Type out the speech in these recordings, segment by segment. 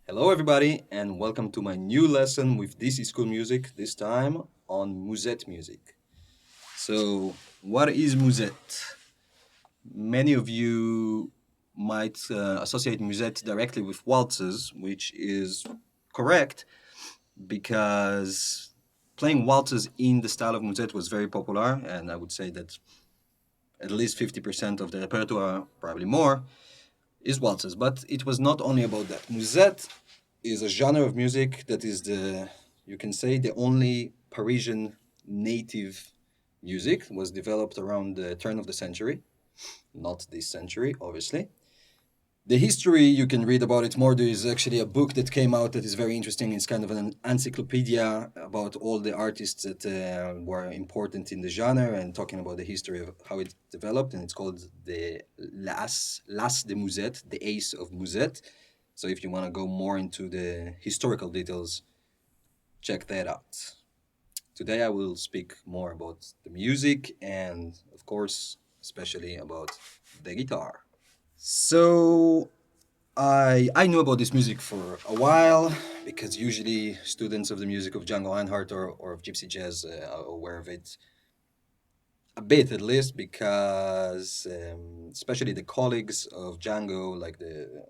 Hello, everybody, and welcome to my new lesson with DC School Music, this time on Musette music. So, what is Musette? Many of you might associate Musette directly with waltzes, which is correct because playing waltzes in the style of Musette was very popular, and I would say that at least 50% of the repertoire, probably more, is waltzes. But it was not only about that. Musette is a genre of music that is you can say, the only Parisian native music. Was developed around the turn of the century, not this century, obviously. The history, you can read about it more. There is actually a book that came out that is very interesting. It's kind of an encyclopedia about all the artists that were important in the genre and talking about the history of how it developed. And it's called the L'As de Musette, the Ace of Musette. So if you want to go more into the historical details, check that out. Today I will speak more about the music and, of course, especially about the guitar. So I knew about this music for a while because usually students of the music of Django Reinhardt or of Gypsy Jazz are aware of it a bit, at least, because especially the colleagues of Django, like the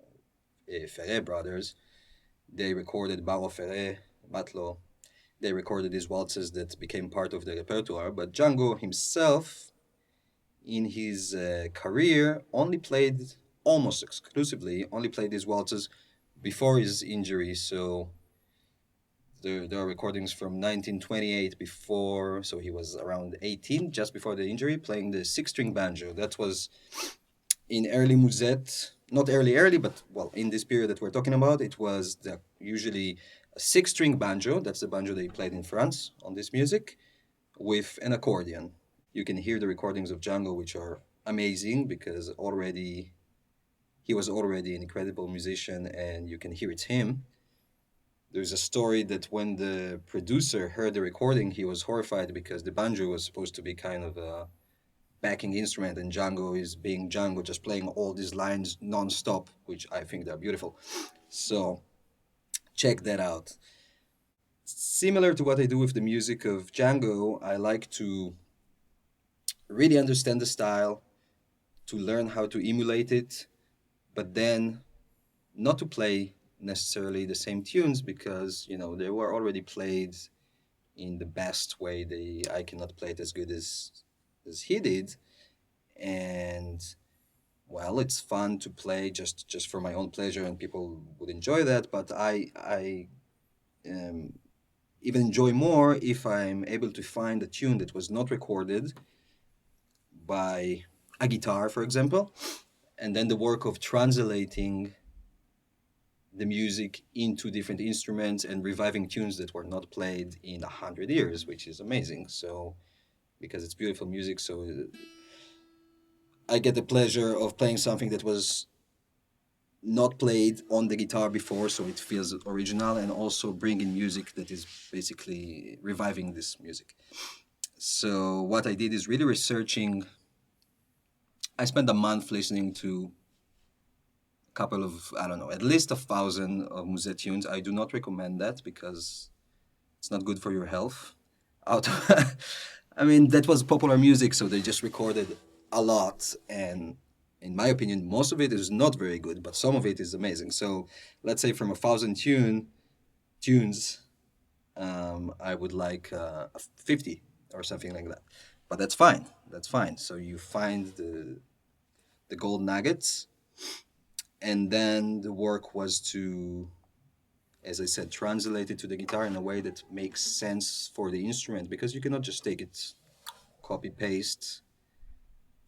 Ferrer brothers, they recorded Barreau Ferrer, Matelot. They recorded these waltzes that became part of the repertoire, but Django himself, in his career, only played almost exclusively only played these waltzes before his injury. So there are recordings from 1928 before, so he was around 18 just before the injury, playing the six-string banjo. That was in early Musette, not early, but well, in this period that we're talking about, it was usually a six-string banjo. That's the banjo they played in France on this music, with an accordion. You can hear the recordings of Django, which are amazing because already he was already an incredible musician, and you can hear it's him. There's a story that when the producer heard the recording, he was horrified because the banjo was supposed to be kind of a backing instrument, and Django is being Django, just playing all these lines non-stop, which I think they're beautiful. So check that out. Similar to what I do with the music of Django, I like to really understand the style, to learn how to emulate it, but then not to play necessarily the same tunes because they were already played in the best way. I cannot play it as good as he did, and well, it's fun to play just for my own pleasure, and people would enjoy that. But I um, even enjoy more if I'm able to find a tune that was not recorded by a guitar, for example, and then the work of translating the music into different instruments and reviving tunes that were not played in 100 years, which is amazing. So, because it's beautiful music, so I get the pleasure of playing something that was not played on the guitar before, so it feels original, and also bringing music that is basically reviving this music. So, what I did is really researching. I spent a month listening to couple of, I don't know, at least 1,000 of Musette tunes. I do not recommend that because it's not good for your health. Out of, I mean, that was popular music, so they just recorded a lot. And in my opinion, most of it is not very good, but some of it is amazing. So let's say from 1,000 tunes, I would like 50 or something like that. But that's fine. That's fine. So you find the gold nuggets, and then the work was to, as I said, translate it to the guitar in a way that makes sense for the instrument, because you cannot just take it, copy paste.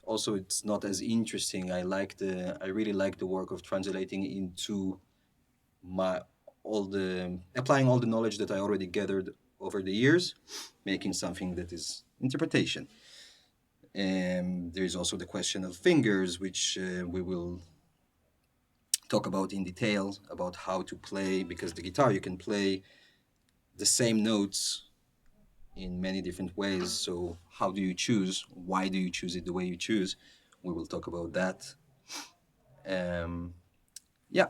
Also, it's not as interesting. I really like the work of translating into my all the applying all the knowledge that I already gathered over the years, making something that is interpretation. And there is also the question of fingers, which we will talk about in detail, about how to play, because the guitar, you can play the same notes in many different ways. So how do you choose? Why do you choose it the way you choose? We will talk about that. Um, yeah.